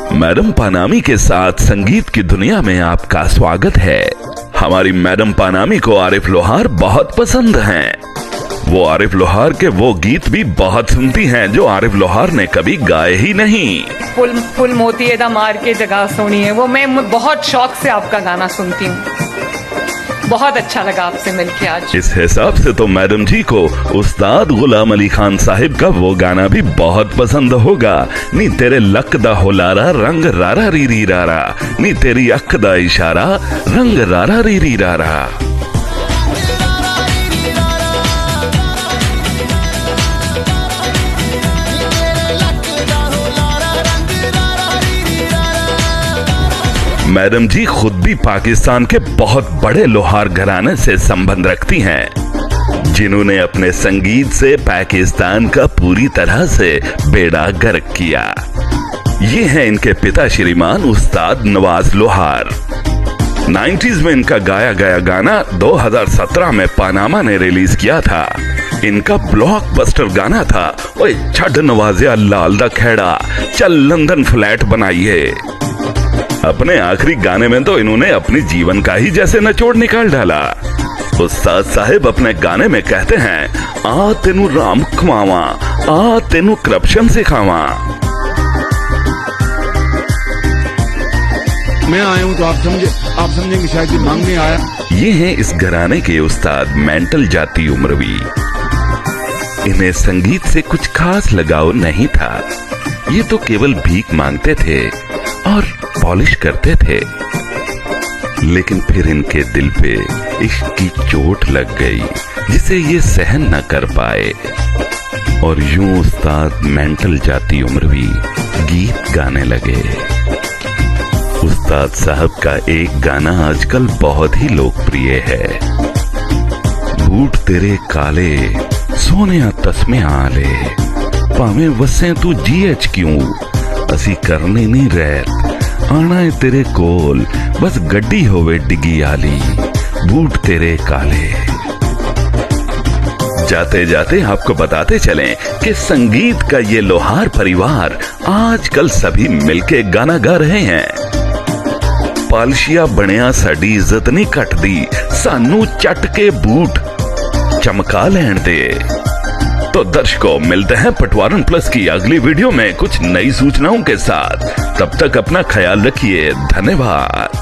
Madam पानामी के साथ संगीत की दुनिया में आपका स्वागत है। हमारी मैडम पानामी को आरिफ लोहार बहुत पसंद हैं। वो आरिफ लोहार के वो गीत भी बहुत सुनती हैं जो आरिफ लोहार ने कभी गाए ही नहीं। फुल मोती दा मार के जगह सोनी है, वो मैं बहुत शौक से आपका गाना सुनती हूँ। बहुत अच्छा लगा आपसे मिलके आज। इस हिसाब से तो मैडम जी को उस्ताद गुलाम अली खान साहिब का वो गाना भी बहुत पसंद होगा। नी तेरे लक दा होलारा रंग रारा री री रारा, नी तेरी अख दा इशारा रंग रारा री री रारा। मैडम जी खुद भी पाकिस्तान के बहुत बड़े लोहार घराने से संबंध रखती हैं, जिन्होंने अपने संगीत से पाकिस्तान का पूरी तरह से बेड़ा गर्क किया। ये हैं इनके पिता श्रीमान उस्ताद नवाज लोहार। 90s में इनका गाया गया गाना 2017 में पनामा ने रिलीज किया था। इनका ब्लॉकबस्टर गाना था ओए छड़ नवाजिया लाल दा खेड़ा, चल लंदन फ्लैट बनाइए। अपने आखिरी गाने में तो इन्होंने अपनी जीवन का ही जैसे निचोड़ निकाल डाला। उस्ताद साहिब अपने गाने में कहते हैं, आ तेनू राम खमावा, आ तेनू करप्शन सिखावा। मैं आया हूँ तो आप समझेंगे शायद मांगने आया। ये हैं इस घराने के उस्ताद मेंटल जाती उमरवी। इन्हें संगीत से कुछ खास लगाव नहीं था। ये तो केवल भीख मांगते थे और पॉलिश करते थे। लेकिन फिर इनके दिल पे इश्क की चोट लग गई जिसे ये सहन न कर पाए, और यूं उस्ताद मेंटल जाती उमरवी गीत गाने लगे। उस्ताद साहब का एक गाना आजकल बहुत ही लोकप्रिय है। बूट तेरे काले सोने तस्मे आले, भावें वसे तू GH क्यों, असी करने नहीं रहत, आना है तेरे कोल बस गड्डी होवे डिगी आली, बूट तेरे काले। जाते जाते आपको बताते चलें कि संगीत का ये लोहार परिवार आजकल सभी मिलके गाना गा रहे हैं। पालशिया बनिया साडी इज्जत नहीं घटदी, सानू चट के बूट चमका लेन दे। तो दर्शकों, मिलते हैं पटवारन प्लस की अगली वीडियो में कुछ नई सूचनाओं के साथ। तब तक अपना ख्याल रखिए। धन्यवाद।